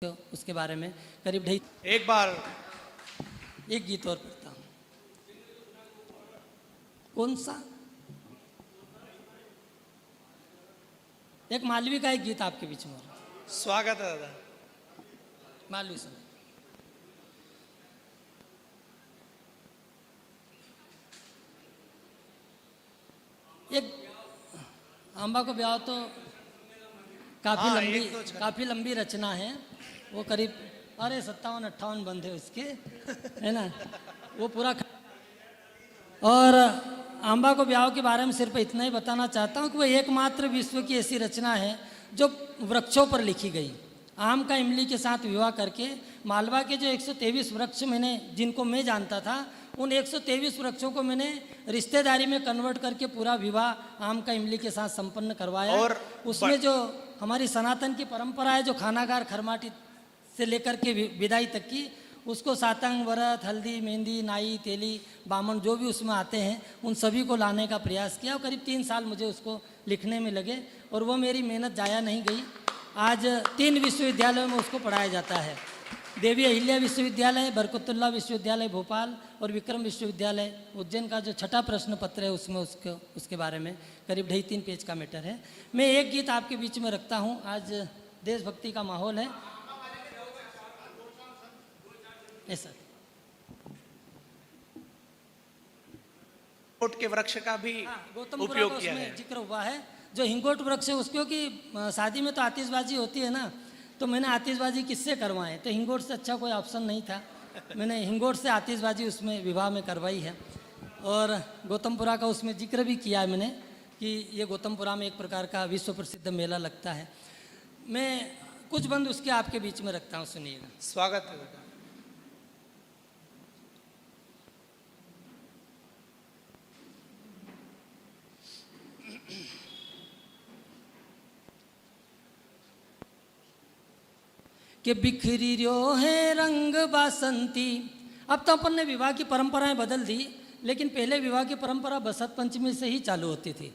तो उसके बारे में करीब ढाई एक बार एक गीत और पढ़ता हूँ। कौन सा? एक मालवी का एक गीत आपके बीच में हो रहा है। स्वागत है दादा। मालवी सुनो। एक आंबा को ब्याह तो काफी लंबी रचना है। वो करीब 57-58 बंद है उसके, है ना। वो पूरा और आंबा को ब्याह के बारे में सिर्फ इतना ही बताना चाहता हूँ कि वो एकमात्र विश्व की ऐसी रचना है जो वृक्षों पर लिखी गई। आम का इमली के साथ विवाह करके मालवा के जो 123 वृक्ष जिनको मैं जानता था, उन 123 वृक्षों को मैंने रिश्तेदारी में कन्वर्ट करके पूरा विवाह आम का इमली के साथ संपन्न करवाया। और उसमें जो हमारी सनातन की परंपरा है, जो खानागार खरमाटी से लेकर के विदाई तक की, उसको सातंग, वरत, हल्दी, मेहंदी, नाई, तेली, बामन जो भी उसमें आते हैं, उन सभी को लाने का प्रयास किया। और करीब 3 साल मुझे उसको लिखने में लगे और वो मेरी मेहनत जाया नहीं गई। आज 3 विश्वविद्यालयों में उसको पढ़ाया जाता है। देवी अहिल्या विश्वविद्यालय, बरकतुल्लाह विश्वविद्यालय भोपाल और विक्रम विश्वविद्यालय उज्जैन का जो 6ठा प्रश्न पत्र है उसमें उसके बारे में करीब 2.5-3 पेज का मैटर है। मैं एक गीत आपके बीच में रखता हूँ। आज देशभक्ति का माहौल है ऐसा। हिंगोट के वृक्ष का भी उपयोग किया है, जिक्र हुआ है। जो हिंगोट वृक्ष है उसको कि शादी में तो आतिशबाजी होती है ना, तो मैंने आतिशबाजी किससे करवाए, तो हिंगोट से अच्छा कोई ऑप्शन नहीं था। मैंने हिंगोट से आतिशबाजी उसमें विवाह में करवाई है। और गौतमपुरा का उसमें जिक्र भी किया है मैंने कि ये गौतमपुरा में एक प्रकार का विश्व प्रसिद्ध मेला लगता है। मैं कुछ बंद उसके आपके बीच में रखता हूँ, सुनिएगा। स्वागत है दादा। कि बिखरी रहो है रंग बासंती। अब तो अपन ने विवाह की परंपराएं बदल दी, लेकिन पहले विवाह की परंपरा बसंत पंचमी से ही चालू होती थी।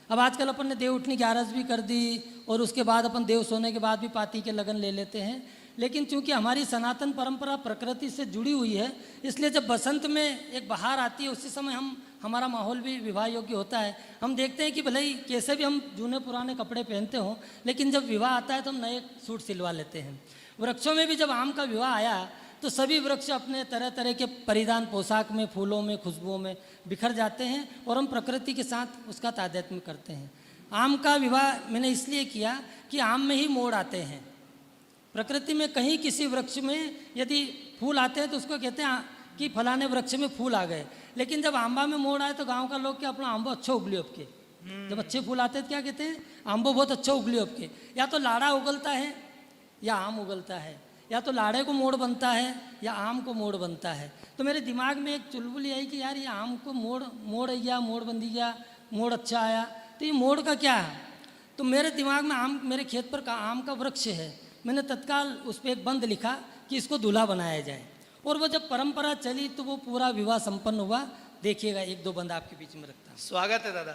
अब आजकल अपन ने देव उठनी 11 भी कर दी और उसके बाद अपन देव सोने के बाद भी पाती के लगन ले लेते हैं। लेकिन चूंकि हमारी सनातन परंपरा प्रकृति से जुड़ी हुई है, इसलिए जब बसंत में एक बहार आती है उसी समय हमारा माहौल भी विवाह योग्य होता है। हम देखते हैं कि भले ही कैसे भी हम जूने पुराने कपड़े पहनते हों, लेकिन जब विवाह आता है तो हम नए सूट सिलवा लेते हैं। वृक्षों में भी जब आम का विवाह आया तो सभी वृक्ष अपने तरह तरह के परिधान पोशाक में, फूलों में, खुशबुओं में बिखर जाते हैं और हम प्रकृति के साथ उसका तादात्म्य करते हैं। आम का विवाह मैंने इसलिए किया कि आम में ही मोड़ आते हैं। प्रकृति में कहीं किसी वृक्ष में यदि फूल आते हैं तो उसको कहते हैं कि फलाने वृक्ष में फूल आ गए। लेकिन जब आंबा में मोड़ आए तो गाँव का लोग क्या अपना आंबो अच्छा उगली उपके, जब अच्छे फूल आते हैं तो क्या कहते हैं, आंबो बहुत अच्छा उगली उपके। या तो लाड़ा उगलता है या आम उगलता है, या तो लाड़े को मोड़ बनता है या आम को मोड़ बनता है। तो मेरे दिमाग में एक चुलबुली आई कि यार ये आम को मोड़ गया, मोड़ बंदी गया, मोड़ अच्छा आया, तो ये मोड़ का क्या है। तो मेरे दिमाग में आम, मेरे खेत पर का आम का वृक्ष है। मैंने तत्काल उस पर एक बंद लिखा कि इसको दूल्हा बनाया जाए। और वो जब परंपरा चली तो वो पूरा विवाह संपन्न हुआ। देखिएगा, 1-2 बंद आपके बीच में रखता हूँ। स्वागत है दादा।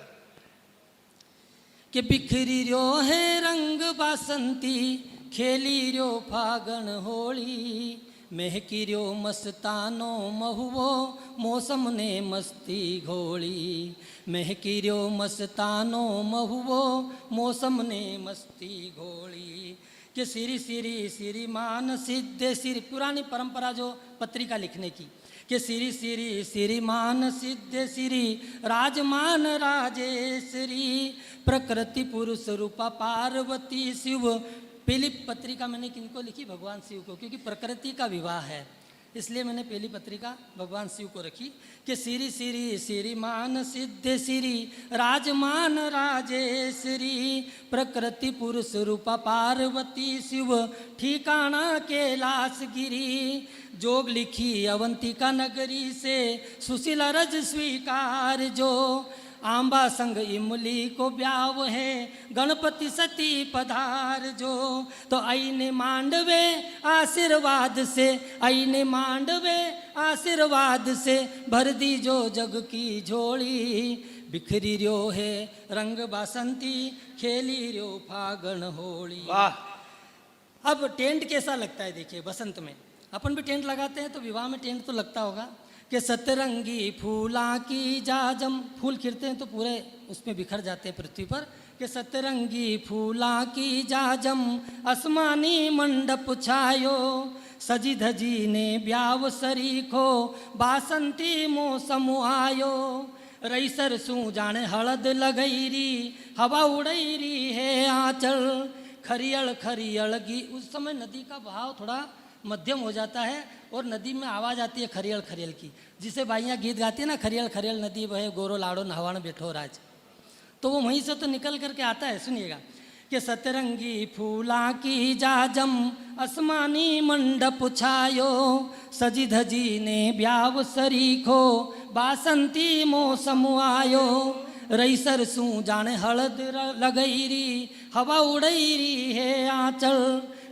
कि बिखरी रहो है रंग बासंती, खेली रो फागण होली, महकी रो मस्तानो महुओ, मौसम ने मस्ती घोली। महकी रो मस्तानो महुओ, मौसम ने मस्ती घोली। कि सिरी सिरी सिरी मान सिद्धे सिरी, पुरानी परंपरा जो पत्रिका लिखने की, कि सिरी सिरी सिरी मान सिद्धे सिरी, राजमान राजेश्वरी, प्रकृति पुरुष रूपा पार्वती शिव। पहली पत्रिका मैंने किनको लिखी, भगवान शिव को, क्योंकि प्रकृति का विवाह है इसलिए मैंने पहली पत्रिका भगवान शिव को रखी। कि सिरी सिरी सिरी मान सिद्धे सिरी, राजमान राजेश्वरी, प्रकृति पुरुष रूपा पार्वती शिव, ठिकाना कैलाश गिरी, जोग लिखी अवंतिका नगरी से, सुशील रज स्वीकार जो, आंबा संग इमली को ब्याव है, गणपति सती पधार जो। तो आईने मांडवे आशीर्वाद से, आईने मांडवे आशीर्वाद से, भर दी जो जग की झोली। बिखरी रहो है रंग बासंती, खेली रहो फागण होली। वाह। अब टेंट कैसा लगता है देखिए बसंत में, अपन भी टेंट लगाते हैं तो विवाह में टेंट तो लगता होगा कि सतरंगी फूला की जाजम, फूल खिलते हैं तो पूरे उसमें बिखर जाते हैं पृथ्वी पर, कि सतरंगी फूला की जाजम आसमानी मंडप छायो, सजी धजी ने ब्याव सरीखो बासंती मौसम आयो, रई सरसू जाने हळद लगैरी हवा उड़ैरी है आंचल, खरियल खरियल गी। उस समय नदी का बहाव थोड़ा मध्यम हो जाता है और नदी में आवाज़ आती है खरियल खरियल की, जिसे बाइयाँ गीत गाती है ना, खरियल खरियल नदी बहे गोरो लाड़ो नहवाण बैठो राज, तो वो वहीं से तो निकल करके आता है। सुनिएगा कि सतरंगी फूला की जाजम आसमानी मंडप छायो, सजी धजी ने ब्याव सरीखो बासंती मौसम आयो, रई सरसू जाने हळद लगैरी हवा उड़ैरी है आंचल,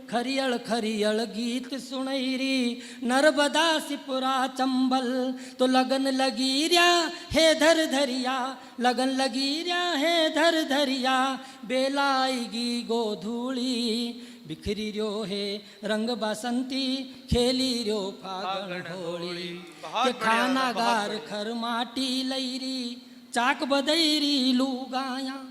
खरियल खरियल गीत सुनैरी नर्मदा सिपुरा चंबल, तो लगन लगी रया है धर धरिया, लगन लगी रया है धर धरिया, बेलाएगी गोधूली बिखरी रयो है रंग बासंती, खेली रयो फागण होली, के खाना गार खर माटी लैरी चाक बदैरी लुगाया,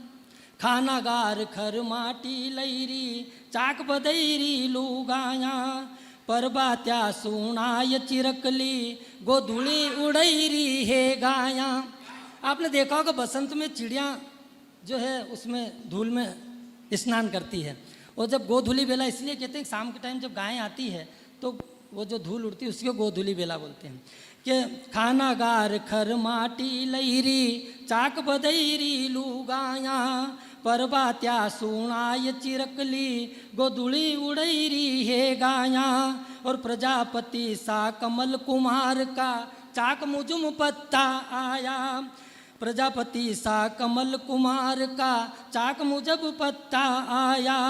खाना गार खर माटी लैरी चाक बदैरी लुगाया, परबात्या सुनाय चिरकली गोधुली उड़ैरी है गाया। आपने देखा होगा बसंत में चिड़िया जो है उसमें धूल में स्नान करती है, और जब गोधुली बेला इसलिए कहते हैं शाम के टाइम जब गायें आती है तो वो जो धूल उड़ती है उसको गोधुली बेला बोलते हैं, कि खाना गार खर माटी लैरी चाक बदैरी लुगाया, परबात्या सुनाय चिरकली गोधुली उड़ैरी है गाया, और प्रजापति सा कमल कुमार का चाक मुजुम पत्ता आया, प्रजापति सा कमल कुमार का चाक मुजब पत्ता आया,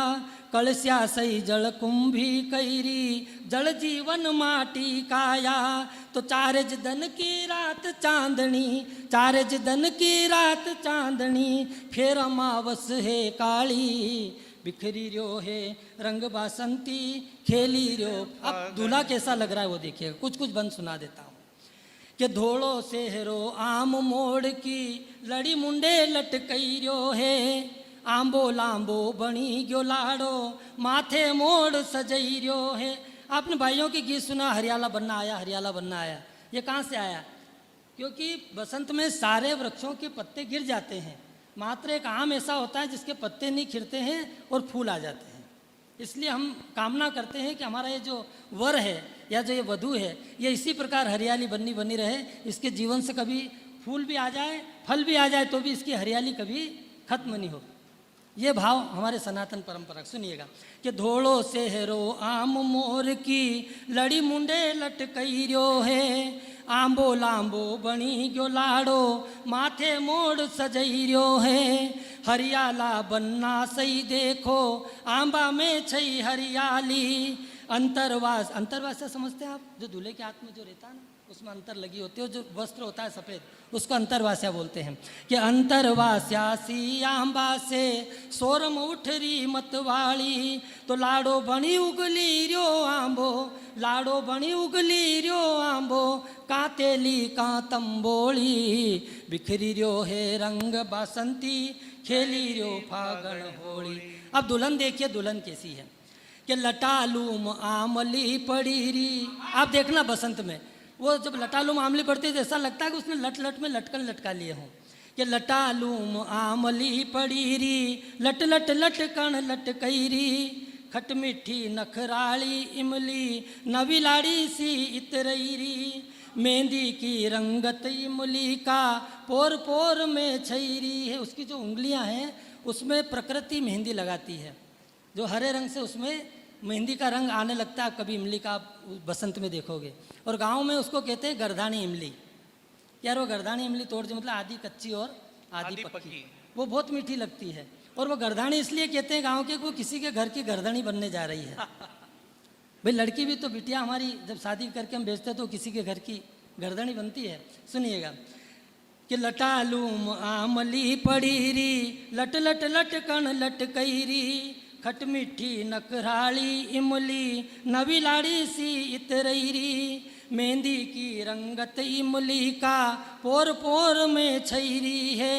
कलस्या सई जल कुंभी कैरी जल जीवन माटी काया, तो चारज दन की रात चांदनी, चारज दन की रात चांदनी, फेर अमावस है काली बिखरी रयो है रंग बासंती, खेली रयो। अब दूल्हा कैसा लग रहा है वो देखिएगा, कुछ कुछ बंद सुना देता हूँ, कि धोड़ो सेहरो आम मोड़ की लड़ी मुंडे लटकैरो है, आंबो लांबो बनी गयो लाड़ो माथे मोड़ सजैरो है। आपने भाइयों की गीत सुना, हरियाला बनना आया हरियाला बनना आया, ये कहाँ से आया? क्योंकि बसंत में सारे वृक्षों के पत्ते गिर जाते हैं, मात्र एक आम ऐसा होता है जिसके पत्ते नहीं खिलते हैं और फूल आ जाते हैं। इसलिए हम कामना करते हैं कि हमारा ये जो वर है या जो ये वधू है ये इसी प्रकार हरियाली बनी बनी रहे, इसके जीवन से कभी फूल भी आ जाए फल भी आ जाए तो भी इसकी हरियाली कभी खत्म नहीं हो। ये भाव हमारे सनातन परंपरा। सुनिएगा कि धोड़ो सेहरो आम मोर की लड़ी मुंडे लटकैरो है, आंबो लांबो बनी गयो लाड़ो माथे मोड़ सजैरो है, हरियाला बनना सही देखो आंबा में छई हरियाली, अंतरवास। अंतरवास से समझते हैं आप? जो दूल्हे के हाथ में जो रहता है ना उसमें अंतर लगी होती है, जो वस्त्र होता है सफ़ेद उसको अंतरवास्या बोलते हैं। कि अंतरवास्या सी आंबा से सोरम उठरी मतवाली, तो लाड़ो बनी उगली रियो आंबो, लाड़ो बनी उगली रियो आंबो, कातेली का तंबोली बिखरी रियो है रंग बासंती, खेली रियो फागण होली। अब दुल्हन देखिए दुल्हन कैसी है, कि लटालूम आमली पड़ी री। आप देखना बसंत में वो जब लटालूम आमली पड़ती है तो ऐसा लगता है कि उसने लट लट में लटकन लटका लिए हों। कि लटालूम आमली पड़ी री लट लट लटकन लटकई री, खट मिठी नखराली इमली नवी लाड़ी सी इतरई री, मेहंदी की रंगत इमली का पोर पोर में छैरी है। उसकी जो उंगलियां हैं उसमें प्रकृति मेहंदी लगाती है, जो हरे रंग से उसमें मेहंदी का रंग आने लगता है। कभी इमली का आप बसंत में देखोगे, और गांव में उसको कहते हैं गर्दानी इमली। यार वो गर्दानी इमली तोड़ जो मतलब आधी कच्ची और आधी पक्की, वो बहुत मीठी लगती है। और वो गर्दानी इसलिए कहते हैं गांव के, वो किसी के घर की गर्दनी बनने जा रही है। भाई लड़की भी तो बिटिया हमारी जब शादी करके हम भेजते तो किसी के घर की गर्दनी बनती है। सुनिएगा कि लटालूम आमली पड़ी री लट लट लटकन लटकई री, खट मीठी नकराली इमली नवी लाड़ी सी इतरैरी मेहंदी की रंगत इमली का पोर पोर में छैरी है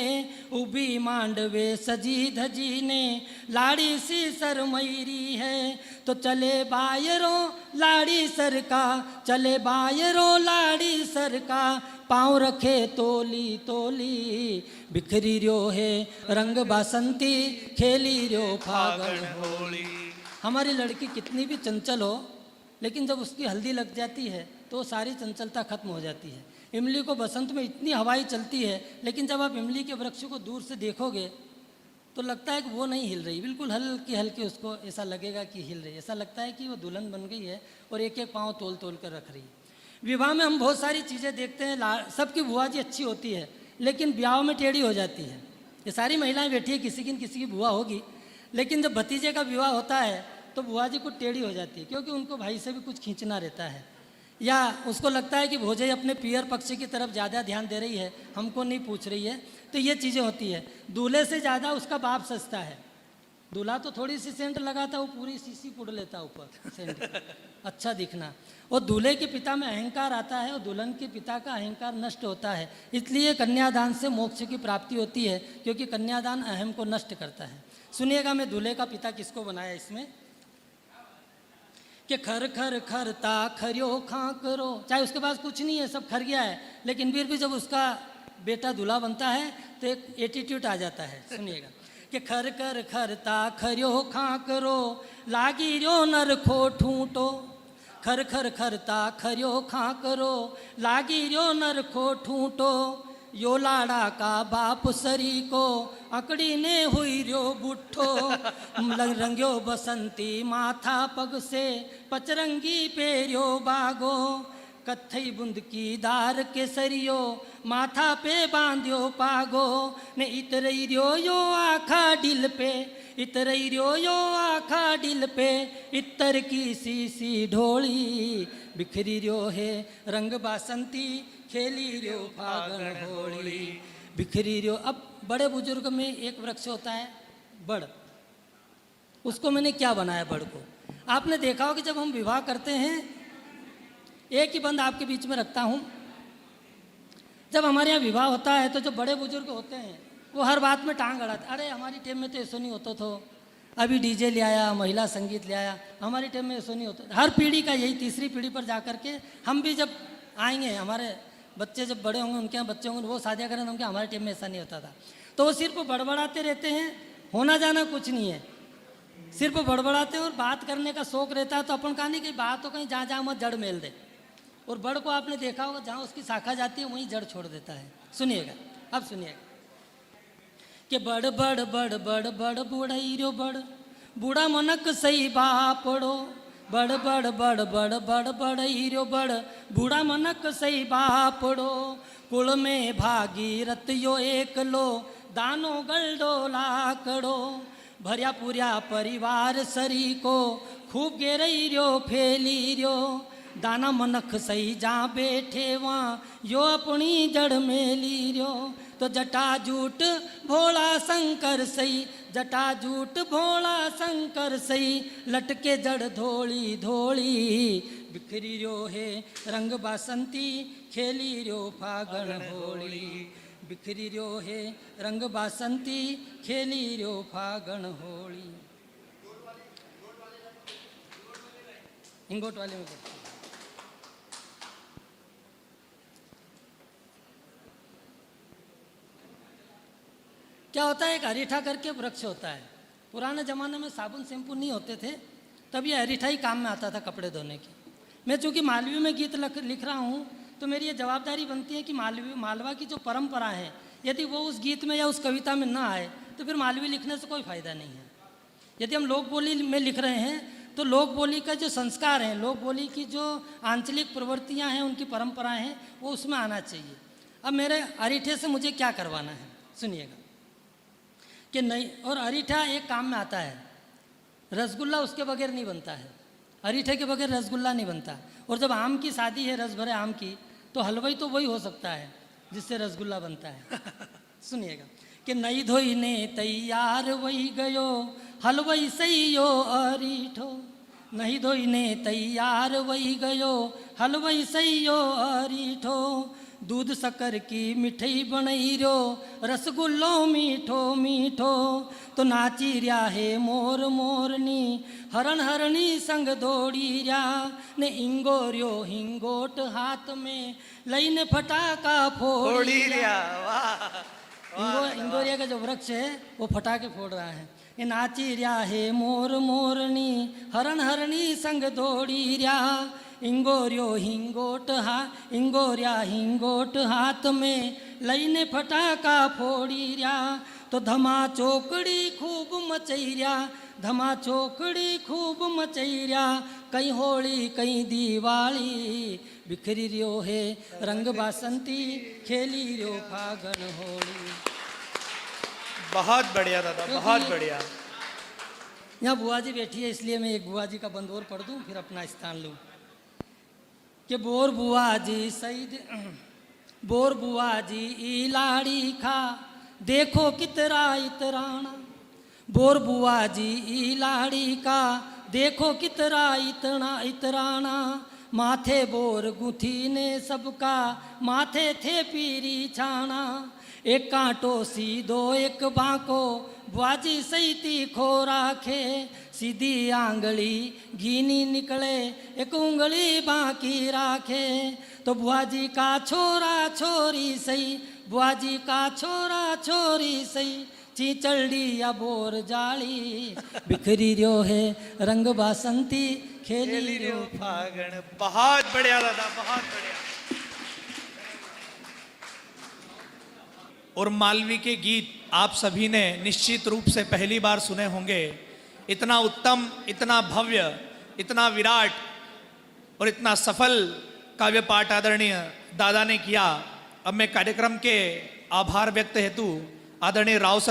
उबी मांडवे सजी धजी ने लाड़ी सी सरमैरी है तो चले बायरो लाड़ी सर का चले बायरो लाड़ी सर का पाँव रखे तोली तोली बिखरी रियो है रंग बासंती खेली रियो फागण होली। हमारी लड़की कितनी भी चंचल हो लेकिन जब उसकी हल्दी लग जाती है तो सारी चंचलता खत्म हो जाती है। इमली को बसंत में इतनी हवाई चलती है लेकिन जब आप इमली के वृक्ष को दूर से देखोगे तो लगता है कि वो नहीं हिल रही, बिल्कुल हल्की हल्की उसको ऐसा लगेगा कि हिल रही, ऐसा लगता है कि वो दुल्हन बन गई है और एक एक पाँव तोल तोल कर रख रही है। विवाह में हम बहुत सारी चीज़ें देखते हैं, सबकी बुआ जी अच्छी होती है लेकिन ब्याह में टेढ़ी हो जाती है। ये सारी महिलाएं बैठी है, किसी की बुआ होगी, लेकिन जब भतीजे का विवाह होता है तो बुआ जी को टेढ़ी हो जाती है क्योंकि उनको भाई से भी कुछ खींचना रहता है या उसको लगता है कि भोजाई अपने पियर पक्ष की तरफ ज़्यादा ध्यान दे रही है, हमको नहीं पूछ रही है। तो ये चीज़ें होती है। दूल्हे से ज़्यादा उसका बाप सस्ता है। दूल्हा तो थोड़ी सी सेंट लगाता, वो पूरी शीशी पुड़ लेता ऊपर सेंट अच्छा दिखना। और दूल्हे के पिता में अहंकार आता है और दुल्हन के पिता का अहंकार नष्ट होता है। इसलिए कन्यादान से मोक्ष की प्राप्ति होती है क्योंकि कन्यादान अहम को नष्ट करता है। सुनिएगा मैं दूल्हे का पिता किसको बनाया इसमें कि खर खर खरता खरियो खां करो, चाहे उसके पास कुछ नहीं है, सब खर गया है, लेकिन फिर भी जब उसका बेटा दूल्हा बनता है तो एक एटीट्यूड आ जाता है। सुनिएगा कि खर कर खरता खरियो खां करो लागी रो नर खो ठूटो, खर खर खरता खरियो खां करो लागी रो नर खो ठूटो, यो लाड़ा का बाप सरी को अकड़ी ने हुई रो बुठो, रंग्यो बसंती माथा पग से पचरंगी पेरियो बागो, कत्थई बुंद की दार के सरियो माथा पे बांध्यो पागो, ने इतरई रियो यो आखा डिल पे इतरई रियो यो आखा डिल पे, इतर की सी ढोली बिखरी रियो है रंग बासंती खेली रियो फागण होली बिखरी रियो। अब बड़े बुजुर्ग में एक वृक्ष होता है बड़, उसको मैंने क्या बनाया बड़ को, आपने देखा हो कि जब हम विवाह करते हैं एक ही बंद आपके बीच में रखता हूँ। जब हमारे यहाँ विवाह होता है तो जो बड़े बुजुर्ग होते हैं वो हर बात में टांग अड़ाते, अरे हमारी टाइम में तो ऐसा नहीं होता था, अभी डीजे ले आया, महिला संगीत ले आया, हमारी टाइम में ऐसा नहीं होता। हर पीढ़ी का यही, तीसरी पीढ़ी पर जा कर के हम भी जब आएंगे, हमारे बच्चे जब बड़े होंगे, उनके यहाँ बच्चे होंगे, वो शादियाँ करें, उनके हमारे टाइम में ऐसा नहीं होता था। तो वो सिर्फ बड़बड़ाते रहते हैं, होना जाना कुछ नहीं है, सिर्फ बड़बड़ाते हैं और बात करने का शौक रहता है। तो अपन कहा नहीं कि बात तो कहीं जहाँ जहाँ मत जड़ मेल दे, और बड़ को आपने देखा होगा जहाँ उसकी शाखा जाती है वहीं जड़ छोड़ देता है। सुनिएगा, अब सुनिएगा कि बड़ बड़ बड़ बड़ बड़ बुढ़ई रो बड़ बूढ़ा मनक सही बापड़ो, बड़ बड़ बड़ बड़ बड़ बड़ई रो बड़ बूढ़ा मनक सही बापड़ो, कुल में भागी रत यो एक लो दानो गलडो लाकड़ो, भरिया पुरिया परिवार सरी को खूब गेरई रियो फैली रियो, दाना मनख सही जहाँ बैठे वहाँ यो अपनी जड़ में ली रियो, तो जटा जूट भोला शंकर सही जटा जूट भोला शंकर सही, लटके जड़ धोली धोली बिखरी रियो है रंग बासंती खेली रियो फागण होली बिखरी रियो है रंग बासंती खेली रियो फागण होली। हिंगोट वाले में क्या होता है, एक हरीठा करके वृक्ष होता है। पुराने ज़माने में साबुन शैम्पू नहीं होते थे, तब ये हरीठा ही काम में आता था कपड़े धोने की। मैं चूँकि मालवी में गीत लिख रहा हूँ तो मेरी ये जवाबदारी बनती है कि मालवा की जो परंपरा है यदि वो उस गीत में या उस कविता में ना आए तो फिर मालवी लिखने से कोई फ़ायदा नहीं है। यदि हम लोक बोली में लिख रहे हैं तो लोक बोली का जो संस्कार है, लोक बोली की जो आंचलिक प्रवृत्तियाँ हैं, उनकी परंपराएँ हैं, वो उसमें आना चाहिए। अब मेरे अरीठे से मुझे क्या करवाना है, सुनिएगा कि नहीं। और अरीठा एक काम में आता है, रसगुल्ला उसके बगैर नहीं बनता है, अरीठे के बगैर रसगुल्ला नहीं बनता। और जब आम की शादी है, रस भरे आम की, तो हलवाई तो वही हो सकता है जिससे रसगुल्ला बनता है। सुनिएगा कि नई धोई ने तैयार वही गयो हलवई सैयो अरीठो नहीं धोईने तैयार वही गयो हलवई सैयो अरीठो दूध शक्कर की मिठाई बनई रो रसगुल्लो मीठो मीठो तो नाची रहा है मोर मोरनी हरण हरणी संग दौड़ी रहा ने इंगोरियो हिंगोट हाथ में लईने फटाका फोड़ी फोड़ी रहा। रिया वाह इंगोरिया का जो वृक्ष है वो फटाके फोड़ रहा है ये नाची रहा है मोर मोरनी हरण हरणी संग दौड़ी रहा इंगोरियो हिंगोट हाथ में लईने फटाका फोड़ी रहा तो धमा चोकड़ी खूब मचई रहा धमा चोकड़ी खूब मचई रहा कहीं होली कहीं दिवाली बिखरी रियो है रंग बासंती खेली रियो फागन होली। बहुत बढ़िया दादा बहुत बढ़िया। यहाँ बुआ जी बैठी है इसलिए मैं एक बुआ जी का बंदोर पढ़ दूं फिर अपना स्थान लूं कि बोर बुआ जी सईद बोर बुआ जी ई लाड़ी खा देखो कितरा इतराना बोर बुआ जी ई लाड़ी का देखो कितरा इतना इतराना माथे बोर गुथी ने सबका माथे थे पीरी छाना एक कांटो सीधो एक बांको बुआजी सही तीखो राखे सीधी आंगली घीनी निकले एक उंगली बाकी राखे तो बुआजी का छोरा छोरी सही बुआजी का छोरा छोरी सही चीचड़ी या बोर जाली बिखरी रियो है रंग बासंती खेली रियो फागण। बहुत बढ़िया दादा बहुत बढ़िया। और मालवी के गीत आप सभी ने निश्चित रूप से पहली बार सुने होंगे। इतना उत्तम इतना भव्य इतना विराट और इतना सफल काव्य पाठ आदरणीय दादा ने किया। अब मैं कार्यक्रम के आभार व्यक्त हेतु आदरणीय राव सर